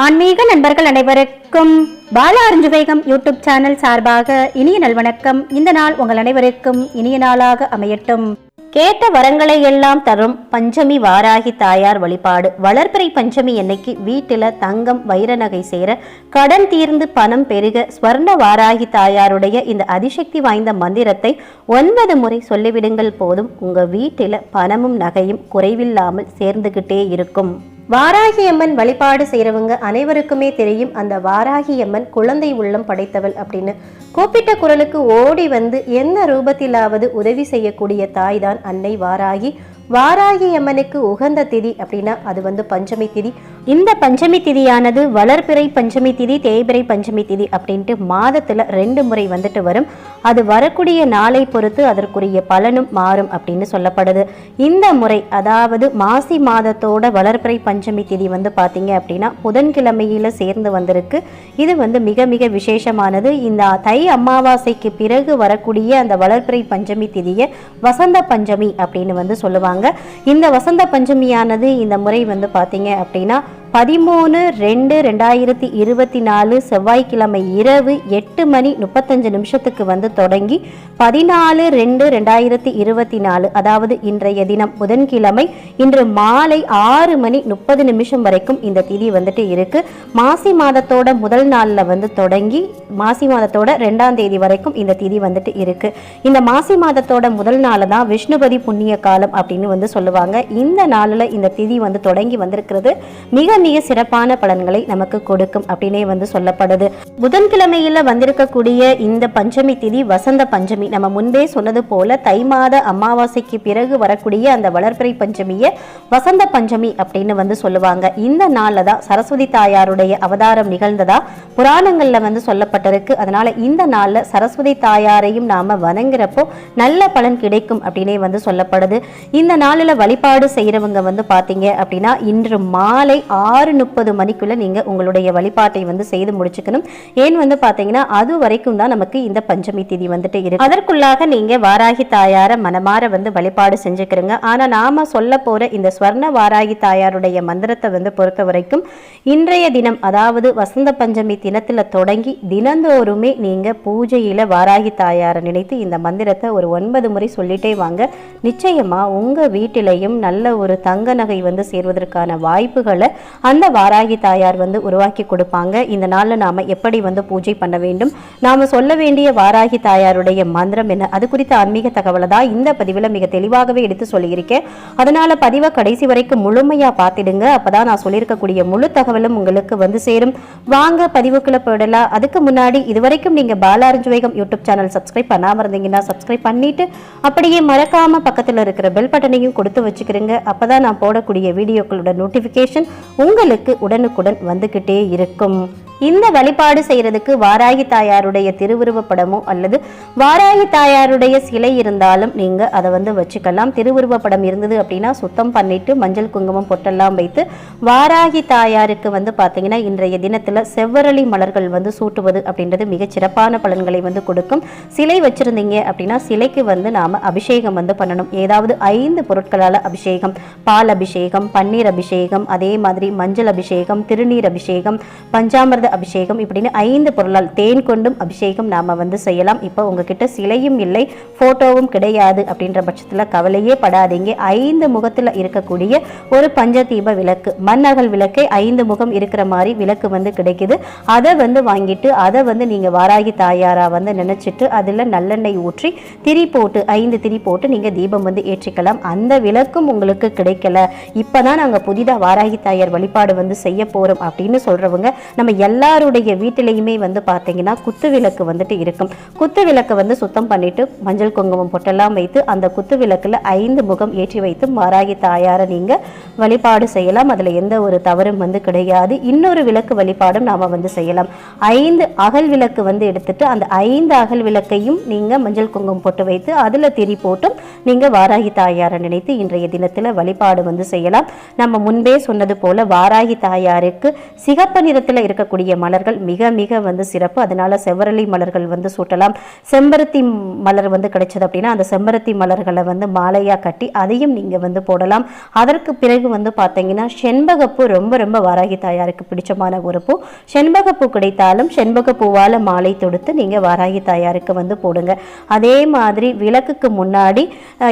ஆன்மீக நண்பர்கள் அனைவருக்கும் பாலா அருஞ்சுவேகம் யூடியூப் சேனல் சார்பாக இனிய நல்வணக்கம். இந்த நாள் உங்கள் அனைவருக்கும் இனிய நாளாக அமையட்டும். கேட்ட வரங்களை எல்லாம் தரும் பஞ்சமி வாராகி தாயார் வழிபாடு. வளர்பிறை பஞ்சமி அன்னைக்கு வீட்டில் தங்கம் வைர நகை சேர, கடன் தீர்ந்து பணம் பெருக ஸ்வர்ண வாராகி தாயாருடைய இந்த அதிசக்தி வாய்ந்த மந்திரத்தை 9 முறை சொல்லிவிடுங்கள் போதும். உங்க வீட்டில் பணமும் நகையும் குறைவில்லாமல் சேர்ந்துகிட்டே இருக்கும். வாராகி அம்மன் வழிபாடு செய்கிறவங்க அனைவருக்குமே தெரியும், அந்த வாராகி அம்மன் குழந்தை உள்ளம் படைத்தவள் அப்படின்னு. கூப்பிட்ட குரலுக்கு ஓடி வந்து எந்த ரூபத்திலாவது உதவி செய்யக்கூடிய தாய் தான் அன்னை வாராகி. வாராகி அம்மனுக்கு உகந்த திதி அப்படின்னா அது பஞ்சமி திதி. இந்த பஞ்சமி திதியானது வளர்பிறை பஞ்சமி திதி, தேய்பிறை பஞ்சமி திதி அப்படின்ட்டு மாதத்துல 2 முறை வரும். அது வரக்கூடிய நாளை பொறுத்து அதற்குரிய பலனும் மாறும் அப்படின்னு சொல்லப்படுது. இந்த முறை அதாவது மாசி மாதத்தோட வளர்பிறை பஞ்சமி திதி பார்த்தீங்க அப்படின்னா புதன்கிழமையில சேர்ந்து வந்திருக்கு. இது மிக மிக விசேஷமானது. இந்த தை அமாவாசைக்கு பிறகு வரக்கூடிய அந்த வளர்பிறை பஞ்சமி திதியை வசந்த பஞ்சமி அப்படின்னு சொல்லுவாங்க. இந்த வசந்த பஞ்சமியானது இந்த முறை பார்த்தீங்க அப்படின்னா 13/2/2024 செவ்வாய்க்கிழமை இரவு 8:35 தொடங்கி 14/2/2024 அதாவது இன்றைய தினம் புதன்கிழமை இன்று மாலை 6:30 வரைக்கும் இந்த திதி இருக்கு. மாசி மாதத்தோட முதல் நாள்ல தொடங்கி மாசி மாதத்தோட 2ஆம் தேதி வரைக்கும் இந்த திதி இருக்கு. இந்த மாசி மாதத்தோட முதல் நாள் தான் விஷ்ணுபதி புண்ணிய காலம் அப்படின்னு சொல்லுவாங்க. இந்த நாளில் இந்த திதி தொடங்கி வந்திருக்கிறது மிக மிக சிறப்பான பலன்களை நமக்கு கொடுக்கும் அப்படின்னே சொல்லப்படுது. புதன்கிழமையில வந்திருக்கக்கூடிய இந்த பஞ்சமி திதி வசந்த பஞ்சமி. நம்ம முன்பே சொன்னது போல தை மாத அமாவாசைக்கு பிறகு வரக்கூடிய அந்த வளர்பிறை பஞ்சமியை வசந்த பஞ்சமி அப்படின்னு சொல்லுவாங்க. இந்த நாள்ல தான் சரஸ்வதி தாயாருடைய அவதாரம் நிகழ்ந்ததா புராணங்கள்ல சொல்லப்பட்டிருக்கு. அதனால இந்த நாள்ல சரஸ்வதி தாயாரையும் நாம வணங்குறப்போ நல்ல பலன் கிடைக்கும் அப்படின்னே சொல்லப்படுது. இந்த நாளில் வழிபாடு செய்யறவங்க பாத்தீங்க அப்படின்னா இன்று மாலை 6:30 மணிக்குள்ள நீங்க உங்களுடைய வழிபாட்டை செய்து முடிச்சுக்கணும். ஏன் பாத்தீங்கன்னா அது வரைக்கும் தான் நமக்கு இந்த பஞ்சமி திதி இருக்கு. அதற்குள்ளாக நீங்க வாராகி தாயார மனமாற வழிபாடு செஞ்சுக்கிறீங்க. ஆனா நாம சொல்ல போற இந்த ஸ்வர்ண வாராகி தாயாருடைய மந்திரத்தை பொறுத்த வரைக்கும் இன்றைய தினம் அதாவது வசந்த பஞ்சமி தினத்துல தொடங்கி தினந்தோறுமே நீங்க பூஜையில வாராகி தாயார நினைத்து இந்த மந்திரத்தை ஒரு 9 முறை சொல்லிட்டே வாங்க. நிச்சயமா உங்க வீட்டிலையும் நல்ல ஒரு தங்க நகை சேர்வதற்கான வாய்ப்புகளை அந்த வாராகி தாயார் உருவாக்கி கொடுப்பாங்க. இந்த நாள்ல நாம எப்படி பூஜை பண்ண வேண்டும், நாம சொல்ல வேண்டிய வாராகி தாயாருடைய மந்திரம் என்ன, அது குறித்த ஆன்மீக தகவலை தான் இந்த பதிவுல மிக தெளிவாகவே எடுத்து சொல்லியிருக்கேன். அதனால பதிவை கடைசி வரைக்கும் முழுமையா பார்த்துடுங்க. அப்பதான் நான் சொல்லியிருக்கக்கூடிய முழு தகவலும் உங்களுக்கு சேரும். வாங்க பதிவுக்குள்ள போயிடலாம். அதுக்கு முன்னாடி இதுவரைக்கும் நீங்க பாலா அருஞ்சுவேகம் யூடியூப் சேனல் சப்ஸ்கிரைப் பண்ணாம இருந்தீங்கன்னா சப்ஸ்கிரைப் பண்ணிட்டு அப்படியே மறக்காம பக்கத்துல இருக்கிற பெல் பட்டனையும் கொடுத்து வச்சுக்கிறீங்க. அப்பதான் நான் போடக்கூடிய வீடியோக்களோட நோட்டிபிகேஷன் உங்களுக்கு உடனுக்குடன் வந்துகிட்டே இருக்கும். இந்த வழிபாடு செய்யறதுக்கு வாராகி தாயாருடைய திருவுருவ படமோ அல்லது வாராகி தாயாருடைய சிலை இருந்தாலும் நீங்க அதை வச்சுக்கலாம். திருவுருவ படம் இருந்தது அப்படின்னா சுத்தம் பண்ணிட்டு மஞ்சள் குங்குமம் பொட்டெல்லாம் வைத்து வாராகி தாயாருக்கு பாத்தீங்கன்னா இன்றைய தினத்துல செவ்வரளி மலர்கள் சூட்டுவது அப்படின்றது மிக சிறப்பான பலன்களை கொடுக்கும். சிலை வச்சிருந்தீங்க அப்படின்னா சிலைக்கு நாம அபிஷேகம் பண்ணணும். ஏதாவது 5 பொருட்களால அபிஷேகம், பால் அபிஷேகம், பன்னீர் அபிஷேகம், அதே மாதிரி மஞ்சள் அபிஷேகம், திருநீர் அபிஷேகம், பஞ்சாமிர்த அபிஷேகம் இப்படின்னு 5 பொருளால் தேன் கொண்டும் அபிஷேகம் நாம செய்யலாம். இப்போ உங்ககிட்ட சிலையும் இல்லை, போட்டோவும் கிடையாது அப்படின்ற பட்சத்துல கவலையே படாதீங்க. 5 முகத்துல இருக்கக்கூடிய ஒரு பஞ்சதீப விளக்கு, மண்ணகல் விளக்கை 5 முகம் இருக்கிற மாதிரி விளக்கு கிடைக்குது. அதை வாங்கிட்டு அதை நீங்க வாராகி தாயாரா நினைச்சிட்டு அதுல நல்லெண்ணெய் ஊற்றி திரி போட்டு 5 திரி போட்டு நீங்க தீபம் ஏற்றிக்கலாம். அந்த விளக்கும் உங்களுக்கு கிடைக்கல, இப்பதான் நாங்க புதிதா வாராகி தாயார் வழிபாடு செய்ய போறோம் அப்படின்னு சொல்றவங்க நம்ம எல்லாருடைய வீட்டிலையுமே பார்த்தீங்கன்னா குத்து விளக்கு இருக்கும். குத்து விளக்கு சுத்தம் பண்ணிட்டு மஞ்சள் குங்குமம் பொட்டெல்லாம் வைத்து அந்த குத்து விளக்குல 5 முகம் ஏற்றி வைத்து வாராகி தாயார நீங்க வழிபாடு செய்யலாம். அதுல எந்த ஒரு தவறும் கிடையாது. இன்னொரு விளக்கு வழிபாடும் நாம செய்யலாம். 5 அகல் விளக்கு எடுத்துட்டு அந்த 5 அகல் விளக்கையும் நீங்க மஞ்சள் குங்குமம் போட்டு வைத்து அதுல திரி போட்டும் நீங்க வாராகி தாயார நினைத்து இன்றைய தினத்துல வழிபாடு செய்யலாம். நம்ம முன்பே சொன்னது போல வாராகி தாயாருக்கு சிகப்பு நிறத்துல இருக்கக்கூடிய சூட்டக்கூடிய மலர்கள் மிக மிக வந்து சிறப்பு. அதனால செவ்வரளி மலர்கள் வந்து சூட்டலாம். செம்பருத்தி மலர் வந்து கிடைச்சது அப்படின்னா அந்த செம்பருத்தி மலர்களை வந்து மாலையா கட்டி அதையும் நீங்க வந்து போடலாம். அதற்கு பிறகு வந்து பார்த்தீங்கன்னா செண்பகப்பூ ரொம்ப ரொம்ப வாராகி தாயாருக்கு பிடிச்சமான ஒரு பூ. செண்பகப்பூ கிடைத்தாலும் செண்பகப்பூவால் மாலை தொடுத்து நீங்க வாராகி தாயாருக்கு வந்து போடுங்க. அதே மாதிரி விளக்குக்கு முன்னாடி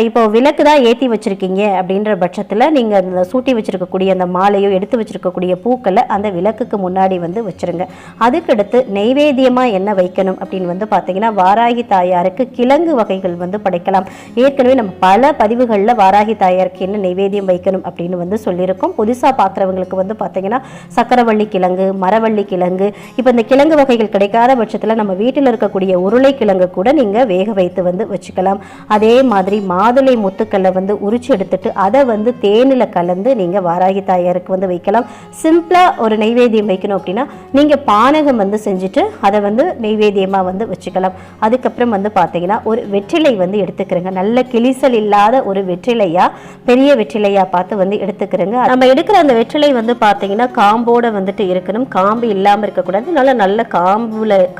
இப்போ விளக்கு தான் ஏற்றி வச்சிருக்கீங்க அப்படின்ற பட்சத்தில் நீங்கள் அந்த சூட்டி வச்சிருக்கக்கூடிய அந்த மாலையோ எடுத்து வச்சிருக்கக்கூடிய பூக்களை அந்த விளக்குக்கு முன்னாடி வந்து வச்சிருங்க. அதுக்கடுத்து நெய்வேத்தியமாக என்ன வைக்கணும் அப்படின்னு வந்து பார்த்தீங்கன்னா வாராகி தாயாருக்கு கிழங்கு வகைகள் வந்து படைக்கலாம். ஏற்கனவே நம்ம பல பதிவுகளில் வாராகி தாயாருக்கு என்ன நெய்வேத்தியம் வைக்கணும் அப்படின்னு வந்து சொல்லியிருக்கோம். புதுசாக பார்க்குறவங்களுக்கு வந்து பார்த்தீங்கன்னா சக்கரவள்ளி கிழங்கு, மரவள்ளி கிழங்கு, இப்போ இந்த கிழங்கு வகைகள் கிடைக்காத பட்சத்தில் நம்ம வீட்டில் இருக்கக்கூடிய உருளை கிழங்கு கூட நீங்கள் வேக வைத்து வந்து வச்சுக்கலாம். அதே மாதிரி மாதுளை முத்துக்களை வந்து உரிச்சு எடுத்துட்டு அதை வந்து தேனில் கலந்து நீங்கள் வாராகி தாயாருக்கு வந்து வைக்கலாம். சிம்பிளாக ஒரு நெய்வேத்தியம் வைக்கணும் அப்படின்னா நீங்கள் பானகம் வந்து செஞ்சுட்டு அதை வந்து நெய்வேத்தியமாக வந்து வச்சுக்கலாம். அதுக்கப்புறம் வந்து பார்த்தீங்கன்னா ஒரு வெற்றிலை வந்து எடுத்துக்கிறேங்க. நல்ல கிளிசல் இல்லாத ஒரு வெற்றிலையா, பெரிய வெற்றிலையா பார்த்து வந்து எடுத்துக்கிறேங்க. நம்ம எடுக்கிற அந்த வெற்றிலை வந்து பார்த்தீங்கன்னா காம்போட வந்துட்டு இருக்கணும், காம்பு இல்லாமல் இருக்கக்கூடாது. நல்ல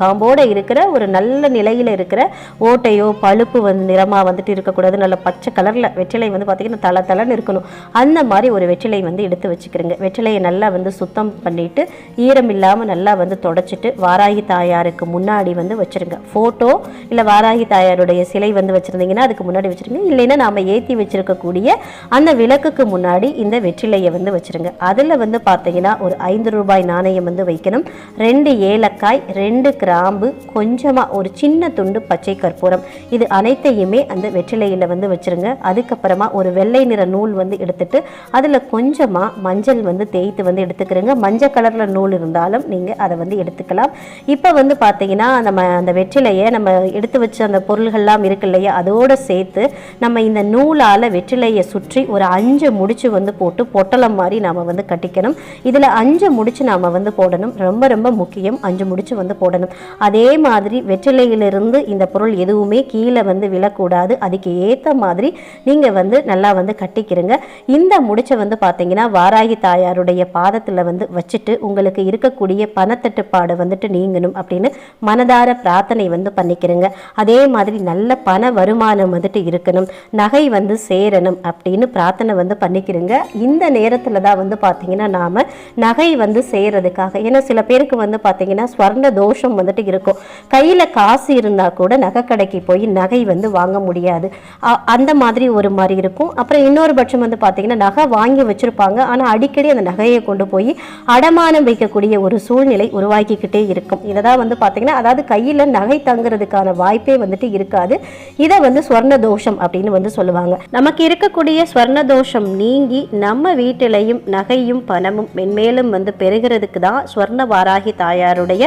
காம்போட இருக்கிற ஒரு நல்ல நிலையில் இருக்கிற ஓட்டையோ பழுப்பு வந்து நிறமாக வந்துட்டு இருக்கக்கூடாது. நல்ல பச்சை கலரில் வெற்றிலை வந்து பார்த்தீங்கன்னா தலை தலைன்னு இருக்கணும். அந்த மாதிரி ஒரு வெற்றிலை வந்து எடுத்து வச்சுக்கிறேங்க. வெற்றிலையை நல்லா வந்து சுத்தம் பண்ணிட்டு ஈரம் இல்லாமல் நல்லா வந்து தொடச்சிட்டு வாராகி தாயாருக்கு முன்னாடி வந்து வச்சுருங்க. ஃபோட்டோ இல்லை வாராகி தாயாருடைய சிலை வந்து வச்சுருந்தீங்கன்னா அதுக்கு முன்னாடி வச்சுருங்க. இல்லைன்னா நாம் ஏற்றி வச்சுருக்கக்கூடிய அந்த விளக்குக்கு முன்னாடி இந்த வெற்றிலையை வந்து வச்சுருங்க. அதில் வந்து பார்த்தீங்கன்னா ஒரு 5 ரூபாய் நாணயம் வந்து வைக்கணும். 2 ஏலக்காய், 2 கிராம்பு, கொஞ்சமாக ஒரு சின்ன துண்டு பச்சை கற்பூரம், இது அனைத்தையுமே அந்த வெற்றிலையில் வந்து வச்சுருங்க. அதுக்கப்புறமா ஒரு வெள்ளை நிற நூல் வந்து எடுத்துட்டு அதில் கொஞ்சமாக மஞ்சள் வந்து தேய்த்து வந்து எடுத்துக்கிறேங்க. மஞ்சள் கலரில் நூல் இருந்தாலும் நீங்கள் அதை வந்து எடுத்துக்கலாம். இப்போ வந்து பார்த்தீங்கன்னா நம்ம அந்த வெற்றிலையை நம்ம எடுத்து வச்ச அந்த பொருள்கள்லாம் இருக்கு இல்லையா, அதோடு சேர்த்து நம்ம இந்த நூலால் வெற்றிலையை சுற்றி ஒரு 5 முடிச்சு வந்து போட்டு பொட்டலம் மாதிரி நாம் வந்து கட்டிக்கணும். இதில் 5 முடிச்சு நாம் வந்து போடணும். ரொம்ப ரொம்ப முக்கியம், 5 முடிச்சு வந்து போடணும். அதே மாதிரி வெற்றிலையிலிருந்து இந்த பொருள் எதுவுமே கீழே வந்து விழக்கூடாது. அதுக்கு ஏற்ற மாதிரி நீங்கள் வந்து நல்லா வந்து கட்டிக்கிறங்க. இந்த முடிச்சை வந்து பார்த்தீங்கன்னா வாராகி தாயாருடைய பாதத்தில் வந்து வச்சுட்டு உங்களுக்கு இருக்கக்கூடிய பணத்தட்டுப்பாடு வந்துட்டு நீங்கணும் அப்படின்னு மனதார பிரார்த்தனை வந்து பண்ணிக்கிறங்க. அதே மாதிரி நல்ல பண வருமானம் வந்துட்டு இருக்கணும், நகை வந்து சேரணும் அப்படின்னு பிரார்த்தனை வந்து பண்ணிக்கிறங்க. இந்த நேரத்தில் தான் வந்து பார்த்தீங்கன்னா நாம் நகை வந்து செய்கிறதுக்காக, ஏன்னா சில பேருக்கு வந்து பார்த்தீங்கன்னா ஸ்வர்ண தோஷம் வந்துட்டு இருக்கும். கையில் காசு இருந்தால் கூட நகை கடைக்கு போய் நகை வந்து வாங்க முடியாது, அந்த மாதிரி ஒரு மாதிரி இருக்கும். அப்புறம் இன்னொரு பட்சம் வந்து பார்த்தீங்கன்னா நகை வாங்கி வச்சுருப்பாங்க, ஆனால் அடிக்கடி அந்த நகையை கொண்டு போய் அடமானம் வைக்கக்கூடிய ஒரு சூழ்நிலை உருவாக்கிக்கிட்டே இருக்கும். இதை தான் வந்து பார்த்தீங்கன்னா அதாவது கையில் நகை தங்குறதுக்கான வாய்ப்பே வந்துட்டு இருக்காது. இதை வந்து ஸ்வர்ண தோஷம் அப்படின்னு வந்து சொல்லுவாங்க. நமக்கு இருக்கக்கூடிய ஸ்வர்ண தோஷம் நீங்கி நம்ம வீட்டிலையும் நகையும் பணமும் மென்மேலும் வந்து பெறுகிறதுக்கு தான் ஸ்வர்ண வாராகி தாயாருடைய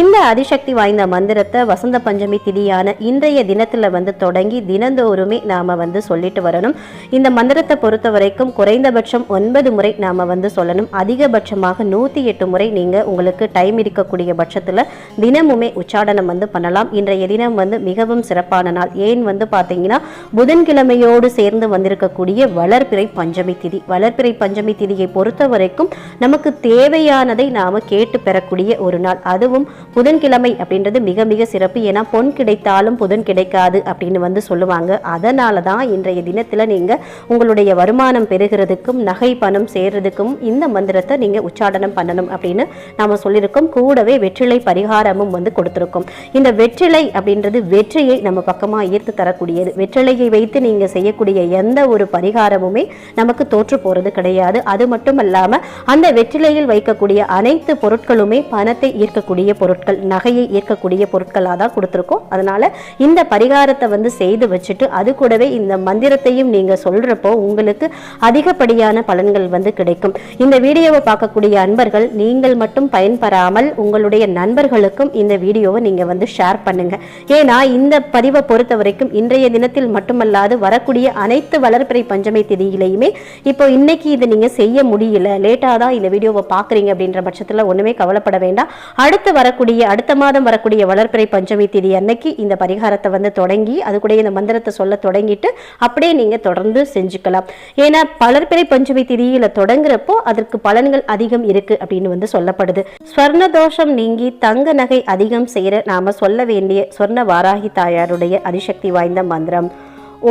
இந்த அதிசக்தி வாய்ந்த மந்திரத்தை வசந்த பஞ்சமி திதியான இன்றைய தினத்தில் வந்து தொடங்கி தினந்தோறுமே நாம் வந்து சொல்லிட்டு வரணும். இந்த மந்திரத்தை பொறுத்த வரைக்கும் குறைந்தபட்சம் 9 முறை நாம் வந்து சொல்லணும். அதிகபட்சமாக 108 முறை நீங்கள் உங்களுக்கு டைம் இருக்கக்கூடிய பட்சத்தில் தினமுமே உச்சாடனம் வந்து பண்ணலாம். இன்றைய தினம் வந்து மிகவும் சிறப்பான நாள். ஏன் வந்து பார்த்தீங்கன்னா புதன்கிழமையோடு சேர்ந்து வந்திருக்கக்கூடிய வளர்பிறை பஞ்சமி திதி. வளர்பிறை பஞ்சமி திதியை பொறுத்த வரைக்கும் நமக்கு தேவையானதை நாம் கேட்டு பெறக்கூடிய ஒரு நாள். அதுவும் புதன்கிழமை அப்படின்றது மிக மிக சிறப்பு. ஏன்னா பொன் கிடைத்தாலும் புதன் கிடைக்காது அப்படின்னு வந்து சொல்லுவாங்க. அதனால தான் இன்றைய தினத்தில் நீங்கள் உங்களுடைய வருமானம் பெறுகிறதுக்கும் நகை பணம் சேர்றதுக்கும் இந்த மந்திரத்தை நீங்கள் உச்சாடனம் பண்ணணும் அப்படின்னு நாம் சொல்லியிருக்கோம். கூடவே வெற்றிலை பரிகாரமும் வந்து கொடுத்துருக்கோம். இந்த வெற்றிலை அப்படின்றது வெற்றியை நம்ம பக்கமாக ஈர்த்து தரக்கூடியது. வெற்றிலையை வைத்து நீங்கள் செய்யக்கூடிய எந்த ஒரு பரிகாரமுமே நமக்கு தோற்று போகிறது கிடையாது. அது மட்டும் இல்லாமல் அந்த வெற்றிலையில் வைக்கக்கூடிய அனைத்து பொருட்களுமே பணத்தை ஈர்க்கக்கூடிய பொருட்கள், நகையை ஈர்க்கக்கூடிய பொருட்களாக தான் கொடுத்துருக்கோம். அதனால இந்த பரிகாரத்தை வந்து செய்து வச்சுட்டு அது கூடவே இந்த மந்திரத்தையும் நீங்கள் சொல்றப்போ உங்களுக்கு அதிகப்படியான பலன்கள் வந்து கிடைக்கும். இந்த வீடியோவை பார்க்கக்கூடிய அன்பர்கள் நீங்கள் மட்டும் பயன்பெறாமல் உங்களுடைய நண்பர்களுக்கும் இந்த வீடியோவை நீங்க வந்து ஷேர் பண்ணுங்க. ஏன்னா இந்த பதிவை பொறுத்த வரைக்கும் இன்றைய தினத்தில் மட்டுமல்லாது வரக்கூடிய அனைத்து வளர்பிறை பஞ்சமி திதியிலையுமே இப்போ இன்னைக்கு இது நீங்க செய்ய முடியல, லேட்டாக தான் இந்த வீடியோவை பார்க்குறீங்க அப்படின்ற பட்சத்தில் ஒன்றுமே கவலைப்பட வேண்டாம். அடுத்த மாதம் வரக்கூடிய வளர்பிறை பஞ்சமி திதி அன்னைக்கு இந்த பரிகாரத்தை வந்து தொடங்கி அது கூட இந்த மந்திரத்தை சொல்ல தொடங்கிட்டு அப்படியே நீங்கள் தொடர்ந்து செஞ்சுக்கலாம். ஏன்னா வளர்பிறை பஞ்சமி திதியில் தொடங்குறப்போ அதற்கு பலன்கள் அதிகம் இருக்கு அப்படின்னு வந்து சொல்லப்படுது. ஸ்வர்ண தோஷம் நீங்கி தங்க நகை அதிகம் செய்ய நாம சொல்ல வேண்டிய ஸ்வர்ண வாராகி தாயாருடைய அதிசக்தி வாய்ந்த மந்திரம்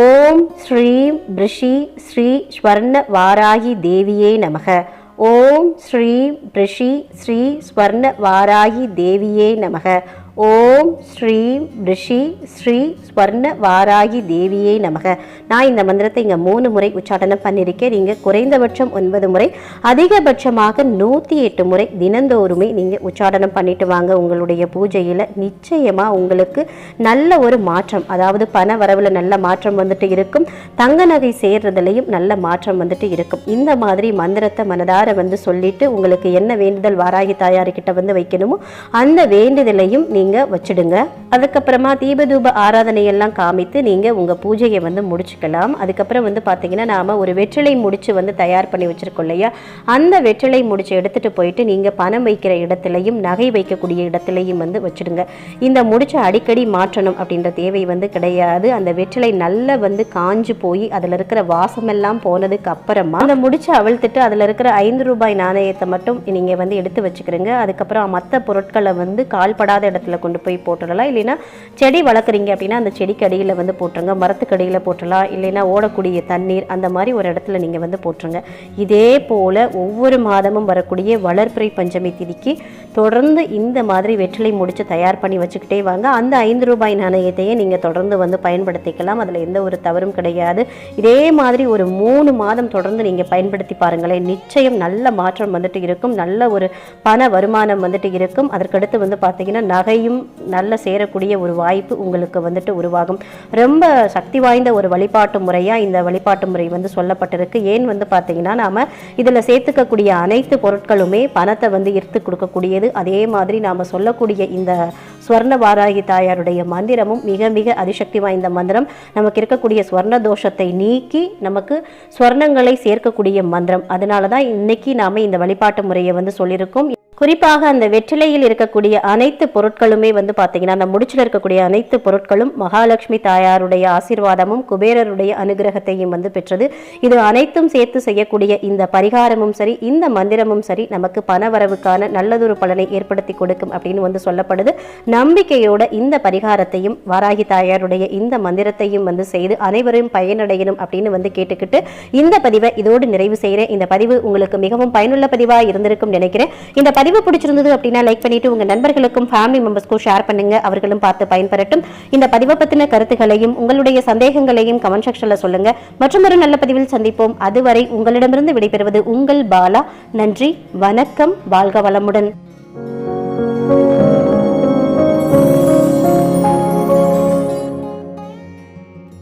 ஓம் ஸ்ரீம் ரிஷி ஸ்ரீ ஸ்வர்ண வாராகி தேவியே நமக. ஓம் ஸ்ரீம் ரிஷி ஸ்ரீ ஸ்வர்ண வாராகி தேவியே நமக. ஓம் ஸ்ரீம் ரிஷி ஸ்ரீ ஸ்வர்ண வாராகி தேவியே நமக. நான் இந்த மந்திரத்தை இங்கே 3 முறை உச்சாடனம் பண்ணியிருக்கேன். நீங்கள் குறைந்தபட்சம் 9 முறை, அதிகபட்சமாக 108 முறை தினந்தோறுமே நீங்கள் உச்சாடனம் பண்ணிட்டு வாங்க. உங்களுடைய பூஜையில் நிச்சயமாக உங்களுக்கு நல்ல ஒரு மாற்றம், அதாவது பண வரவில் நல்ல மாற்றம் வந்துட்டு இருக்கும். தங்க நகை சேர்றதுலையும் நல்ல மாற்றம் வந்துட்டு இருக்கும். இந்த மாதிரி மந்திரத்தை மனதார சொல்லிட்டு உங்களுக்கு என்ன வேண்டுதல் வாராகி தாயார்கிட்ட வைக்கணுமோ அந்த வேண்டுதலையும் வச்சிடுங்க. அதுக்கப்புறமா தீபதூப ஆராதனை எல்லாம் காமித்து நீங்க உங்க பூஜையை முடிச்சுக்கலாம். அதுக்கப்புறம் பாத்தீங்கன்னா நாம ஒரு வெற்றிலை முடிச்சு தயார் பண்ணி வச்சிருக்கோம் இல்லையா, அந்த வெற்றிலை முடிச்சு எடுத்துட்டு போயிட்டு நீங்க பணம் வைக்கிற இடத்துலையும் நகை வைக்கக்கூடிய இடத்துலையும் வச்சிடுங்க. இந்த முடிச்ச அடிக்கடி மாற்றணும் அப்படின்ற தேவை கிடையாது. அந்த வெற்றிலை நல்லா காஞ்சு போய் அதுல இருக்கிற வாசமெல்லாம் போனதுக்கு அப்புறமா அந்த முடிச்சு அவிழ்த்துட்டு அதுல இருக்கிற 5 ரூபாய் நாணயத்தை மட்டும் நீங்க எடுத்து வச்சுக்கிறீங்க. அதுக்கப்புறம் மற்ற பொருட்களை கால்படாத இடத்துல கொண்டு போய் போட்டுடலாம். இல்லைன்னா செடி வளர்க்குறீங்க அப்படின்னா அந்த செடிக்கு அடியில் போட்டுருங்க, மரத்துக்கு அடியில் போட்டுடலாம். இல்லைன்னா ஓடக்கூடிய தண்ணீர் அந்த மாதிரி ஒரு இடத்துல நீங்கள் போட்டுருங்க. இதே போல் ஒவ்வொரு மாதமும் வரக்கூடிய வளர்பிறை பஞ்சமி திதிக்கு தொடர்ந்து இந்த மாதிரி வெற்றிலை முடிச்சு தயார் பண்ணி வச்சுக்கிட்டே வாங்க. அந்த 5 ரூபாய் நாணயத்தையே நீங்கள் தொடர்ந்து பயன்படுத்திக்கலாம். அதில் எந்த ஒரு தவறும் கிடையாது. இதே மாதிரி ஒரு 3 மாதம் தொடர்ந்து நீங்கள் பயன்படுத்தி பாருங்களேன். நிச்சயம் நல்ல மாற்றம் இருக்கும். நல்ல ஒரு பண வருமானம் இருக்கும். அதற்கடுத்து பார்த்தீங்கன்னா நகையும் நல்ல சேரக்கூடிய ஒரு வாய்ப்பு உங்களுக்கு உருவாகும். ரொம்ப சக்தி வாய்ந்த ஒரு வழிபாட்டு முறையாக இந்த வழிபாட்டு முறை சொல்லப்பட்டிருக்கு. ஏன் பார்த்தீங்கன்னா நாம இதில் சேர்த்துக்கக்கூடிய அனைத்து பொருட்களுமே பணத்தை ஈர்த்து கொடுக்கக்கூடியது. அதே மாதிரி நாம் சொல்லக்கூடிய இந்த ஸ்வர்ண வாராகி தாயாருடைய மந்திரமும் மிக மிக அதிசக்தி வாய்ந்த மந்திரம். நமக்கு இருக்கக்கூடிய ஸ்வர்ண தோஷத்தை நீக்கி நமக்கு ஸ்வர்ணங்களை சேர்க்கக்கூடிய மந்திரம். அதனால தான் இன்னைக்கு நாம இந்த வழிபாட்டு முறையை சொல்லியிருக்கோம். குறிப்பாக அந்த வெற்றிலையில் இருக்கக்கூடிய அனைத்து பொருட்களுமே பார்த்தீங்கன்னா அந்த முடிச்சில் இருக்கக்கூடிய அனைத்து பொருட்களும் மகாலட்சுமி தாயாருடைய ஆசீர்வாதமும் குபேரருடைய அனுகிரகத்தையும் பெற்றது. இது அனைத்தும் சேர்த்து செய்யக்கூடிய இந்த பரிகாரமும் சரி, இந்த மந்திரமும் சரி நமக்கு பணவரவுக்கான நல்லதொரு பலனை ஏற்படுத்தி கொடுக்கும் அப்படின்னு சொல்லப்படுது. நம்பிக்கையோட இந்த பரிகாரத்தையும் வாராகி தாயாருடைய இந்த மந்திரத்தையும் செய்து அனைவரும் பயனடையணும் அப்படின்னு கேட்டுக்கிட்டு இந்த பதிவை இதோடு நிறைவு செய்கிறேன். இந்த பதிவு உங்களுக்கு மிகவும் பயனுள்ள பதிவாக இருந்திருக்கும் நினைக்கிறேன். இந்த பதிவு பிடிச்சிருந்தது அப்படின்னா லைக் பண்ணிட்டு உங்க நண்பர்களுக்கும் ஃபேமிலி மெம்பர்ஸ்க்கும் ஷேர் பண்ணுங்க. அவர்களும் பார்த்து பயன்பெறட்டும். இந்த பதிவை பத்தின கருத்துக்களையும் உங்களுடைய சந்தேகங்களையும் கமெண்ட் செக்ஷன்ல சொல்லுங்க. மற்றும் ஒரு நல்ல பதிவில் சந்திப்போம். அதுவரை உங்களிடமிருந்து விடைபெறுவது உங்கள் பாலா. நன்றி, வணக்கம், வாழ்க வளமுடன்.